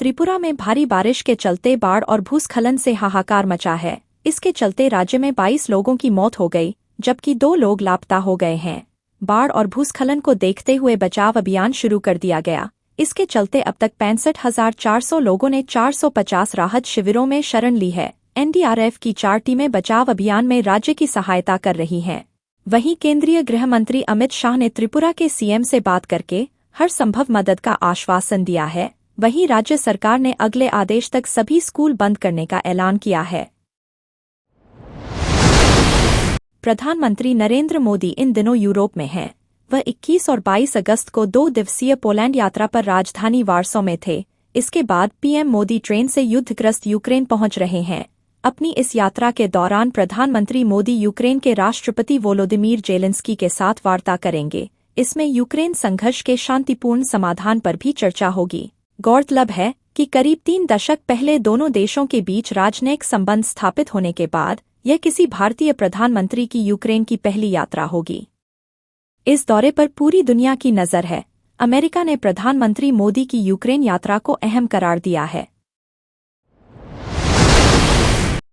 त्रिपुरा में भारी बारिश के चलते बाढ़ और भूस्खलन से हाहाकार मचा है। इसके चलते राज्य में 22 लोगों की मौत हो गई, जबकि 2 लोग लापता हो गए हैं। बाढ़ और भूस्खलन को देखते हुए बचाव अभियान शुरू कर दिया गया। इसके चलते अब तक 65,400 लोगों ने 450 राहत शिविरों में शरण ली है। एनडीआरएफ की 4 टीमें बचाव अभियान में राज्य की सहायता कर रही हैं। वहीं केंद्रीय गृह मंत्री अमित शाह ने त्रिपुरा के सीएम से बात करके हर संभव मदद का आश्वासन दिया है। वहीं राज्य सरकार ने अगले आदेश तक सभी स्कूल बंद करने का ऐलान किया है। प्रधानमंत्री नरेंद्र मोदी इन दिनों यूरोप में हैं। वह 21 और 22 अगस्त को 2 दिवसीय पोलैंड यात्रा पर राजधानी वार्सो में थे। इसके बाद पीएम मोदी ट्रेन से युद्धग्रस्त यूक्रेन पहुंच रहे हैं। अपनी इस यात्रा के दौरान प्रधानमंत्री मोदी यूक्रेन के राष्ट्रपति वोलोदिमीर जेलेंस्की के साथ वार्ता करेंगे। इसमें यूक्रेन संघर्ष के शांतिपूर्ण समाधान पर भी चर्चा होगी। गौरतलब है कि करीब 3 दशक पहले दोनों देशों के बीच राजनयिक संबंध स्थापित होने के बाद यह किसी भारतीय प्रधानमंत्री की यूक्रेन की पहली यात्रा होगी। इस दौरे पर पूरी दुनिया की नज़र है। अमेरिका ने प्रधानमंत्री मोदी की यूक्रेन यात्रा को अहम करार दिया है।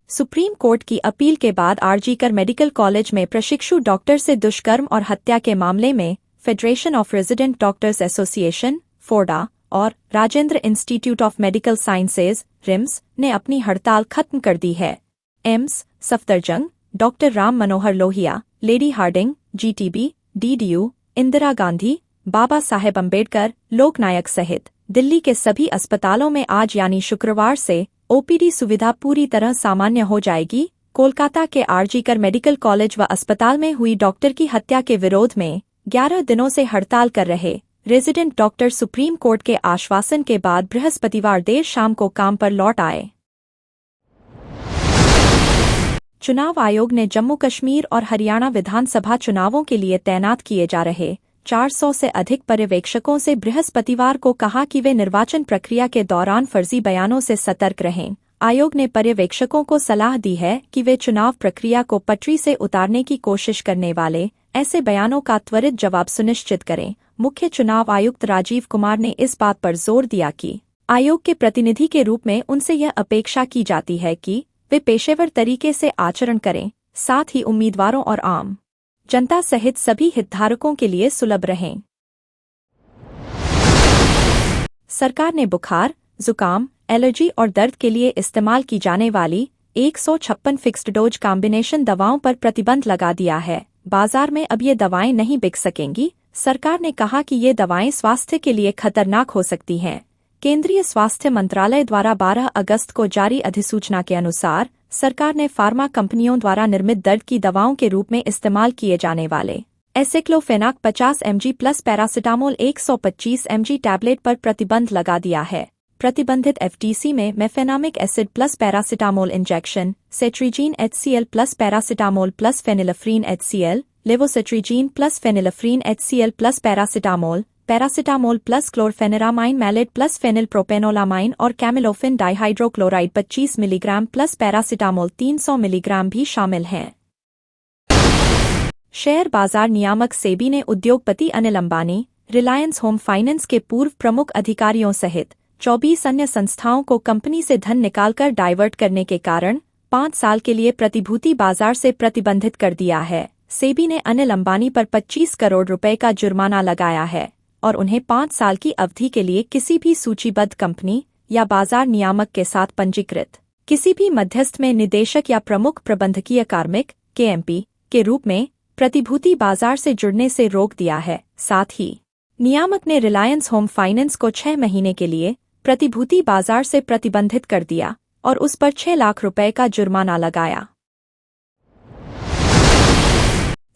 सुप्रीम कोर्ट की अपील के बाद आरजीकर मेडिकल कॉलेज में प्रशिक्षु डॉक्टर से दुष्कर्म और हत्या के मामले में Federation of Resident Doctors Association FORDA और Rajendra Institute of Medical Sciences RIMS ने अपनी हड़ताल खत्म कर दी है। AIIMS, Safdarjung, doctor Ram Manohar Lohia, Lady Hardinge, GTB, DDU, Indira Gandhi, Baba Saheb Ambedkar, Loknayak सहित दिल्ली के सभी अस्पतालों में आज यानी शुक्रवार से ओपीडी सुविधा पूरी तरह सामान्य हो जाएगी। कोलकाता के आरजीकर मेडिकल कॉलेज व अस्पताल में हुई डॉक्टर की हत्या के विरोध में 11 दिनों से हड़ताल कर रहे रेजिडेंट डॉक्टर सुप्रीम कोर्ट के आश्वासन के बाद बृहस्पतिवार देर शाम को काम पर लौट आए। चुनाव आयोग ने जम्मू कश्मीर और हरियाणा विधानसभा चुनावों के लिए तैनात किए जा रहे 400 से अधिक पर्यवेक्षकों से बृहस्पतिवार को कहा कि वे निर्वाचन प्रक्रिया के दौरान फर्जी बयानों से सतर्क रहें। आयोग ने पर्यवेक्षकों को सलाह दी है कि वे चुनाव प्रक्रिया को पटरी से उतारने की कोशिश करने वाले ऐसे बयानों का त्वरित जवाब सुनिश्चित करें। मुख्य चुनाव आयुक्त राजीव कुमार ने इस बात पर जोर दिया कि आयोग के प्रतिनिधि के रूप में उनसे यह अपेक्षा की जाती है कि वे पेशेवर तरीके से आचरण करें, साथ ही उम्मीदवारों और आम जनता सहित सभी हितधारकों के लिए सुलभ रहें। सरकार ने बुखार, जुकाम, एलर्जी और दर्द के लिए इस्तेमाल की जाने वाली 156 फिक्स्ड डोज कॉम्बिनेशन दवाओं पर प्रतिबंध लगा दिया है। बाजार में अब ये दवाएं नहीं बिक सकेंगी। सरकार ने कहा कि ये दवाएं स्वास्थ्य के लिए खतरनाक हो सकती हैं। केंद्रीय स्वास्थ्य मंत्रालय द्वारा 12 अगस्त को जारी अधिसूचना के अनुसार सरकार ने फार्मा कंपनियों द्वारा निर्मित दर्द की दवाओं के रूप में इस्तेमाल किए जाने वाले aceclofenac 50 mg plus paracetamol 125 mg tablet पर प्रतिबंध लगा दिया है। प्रतिबंधित एफटीसी में mefenamic acid plus paracetamol injection, cetirizine HCl plus paracetamol plus phenylephrine HCl, levocetirizine plus phenylephrine HCl plus paracetamol, paracetamol plus chlorpheniramine maleate plus phenylpropanolamine और camylofin dihydrochloride 25 milligram plus paracetamol 300 milligram भी शामिल हैं। Share बाजार नियामक सेबी ने उद्योगपति Anil Ambani, Reliance Home Finance के पूर्व प्रमुख अधिकारियों सहित 24 अन्य संस्थाओं को कंपनी से धन निकालकर डाइवर्ट करने के कारण 5 साल के लिए प्रतिभूति बाजार से प्रतिबंधित कर दिया है। सेबी ने अनिल अंबानी पर 25 करोड़ रुपए का जुर्माना लगाया है और उन्हें 5 साल की अवधि के लिए किसी भी सूचीबद्ध कंपनी या बाजार नियामक के साथ पंजीकृत किसी भी मध्यस्थ में निदेशक या प्रमुख प्रबंधकीय कार्मिक KMP के रूप में प्रतिभूति बाजार से जुड़ने से रोक दिया है। साथ ही नियामक ने रिलायंस होम फाइनेंस को 6 महीने के लिए प्रतिभूति बाजार से प्रतिबंधित कर दिया और उस पर 6 लाख रुपए का जुर्माना लगाया।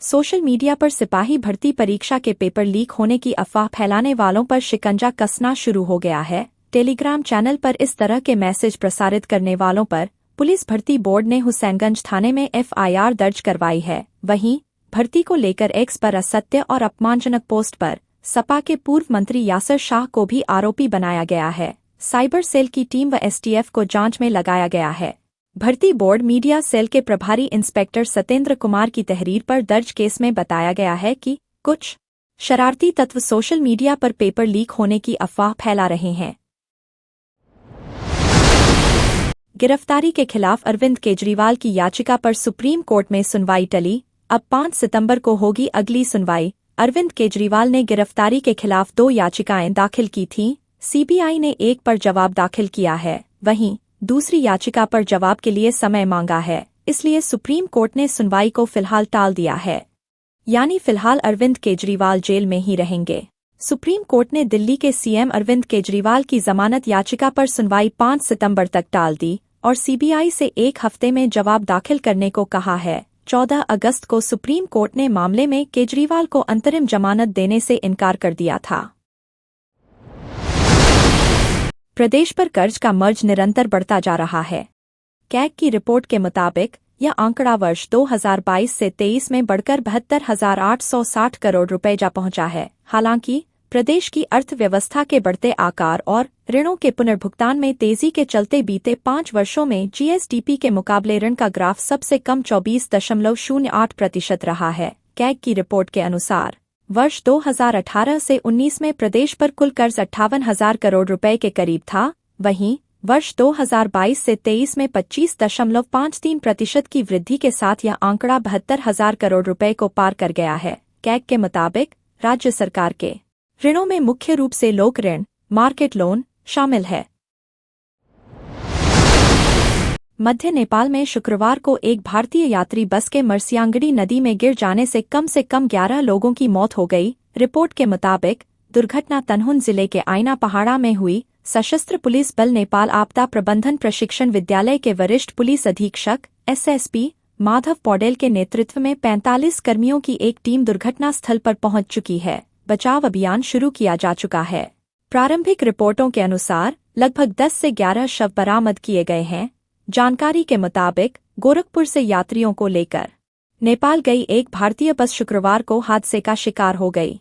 सोशल मीडिया पर सिपाही भर्ती परीक्षा के पेपर लीक होने की अफवाह फैलाने वालों पर शिकंजा कसना शुरू हो गया है। टेलीग्राम चैनल पर इस तरह के मैसेज प्रसारित करने वालों पर पुलिस भर्ती बोर्ड ने हुसैनगंज थाने में FIR दर्ज करवाई है। वहीं भर्ती को लेकर X पर असत्य और अपमानजनक पोस्ट पर सपा के पूर्व मंत्री यासर शाह को भी आरोपी बनाया गया है। साइबर सेल की टीम व STF को जांच में लगाया गया है। भर्ती बोर्ड मीडिया सेल के प्रभारी इंस्पेक्टर सत्येंद्र कुमार की तहरीर पर दर्ज केस में बताया गया है कि कुछ शरारती तत्व सोशल मीडिया पर पेपर लीक होने की अफवाह फैला रहे हैं। गिरफ्तारी के खिलाफ अरविंद केजरीवाल की याचिका पर सुप्रीम कोर्ट में सुनवाई टली। अब 5 सितंबर को होगी अगली सुनवाई। अरविंद केजरीवाल ने गिरफ्तारी के खिलाफ 2 याचिकाएं दाखिल की थीं। सीबीआई ने एक पर जवाब दाखिल किया है, वहीं दूसरी याचिका पर जवाब के लिए समय मांगा है, इसलिए सुप्रीम कोर्ट ने सुनवाई को फिलहाल टाल दिया है। यानी फिलहाल अरविंद केजरीवाल जेल में ही रहेंगे। सुप्रीम कोर्ट ने दिल्ली के सीएम अरविंद केजरीवाल की जमानत याचिका पर सुनवाई 5 सितंबर तक टाल दी और सीबीआई से 1 हफ्ते में जवाब दाखिल करने को कहा है। 14 अगस्त को सुप्रीम कोर्ट ने मामले में केजरीवाल को अंतरिम जमानत देने से इनकार कर दिया था। प्रदेश पर कर्ज का मर्ज निरंतर बढ़ता जा रहा है। कैग की रिपोर्ट के मुताबिक यह आंकड़ा वर्ष 2022 से 23 में बढ़कर 72,860 करोड़ रुपए जा पहुंचा है। हालांकि प्रदेश की अर्थव्यवस्था के बढ़ते आकार और ऋणों के पुनर्भुगतान में तेजी के चलते बीते 5 वर्षों में जीएसडीपी के मुकाबले ऋण का ग्राफ सबसे कम 24.08% रहा है। कैग की रिपोर्ट के अनुसार वर्ष 2018 से 19 में प्रदेश पर कुल कर्ज 58,000 करोड़ रुपए के करीब था। वहीं वर्ष 2022 से 23 में 25.53% की वृद्धि के साथ यह आंकड़ा 72,000 करोड़ रुपए को पार कर गया है। कैग के मुताबिक राज्य सरकार के ऋणों में मुख्य रूप से लोक ऋण, मार्केट लोन शामिल है। मध्य नेपाल में शुक्रवार को एक भारतीय यात्री बस के मर्सियांगड़ी नदी में गिर जाने से कम 11 लोगों की मौत हो गई। रिपोर्ट के मुताबिक दुर्घटना तनहुन जिले के आइना पहाड़ा में हुई। सशस्त्र पुलिस बल नेपाल आपदा प्रबंधन प्रशिक्षण विद्यालय के वरिष्ठ पुलिस अधीक्षक एसएसपी माधव पौडेल के नेतृत्व में 45 कर्मियों की एक टीम दुर्घटना स्थल पर पहुंच चुकी है। बचाव अभियान शुरू किया जा चुका है। प्रारंभिक रिपोर्टों के अनुसार लगभग 10 से 11 शव बरामद किए गए हैं। जानकारी के मुताबिक गोरखपुर से यात्रियों को लेकर नेपाल गई एक भारतीय बस शुक्रवार को हादसे का शिकार हो गई।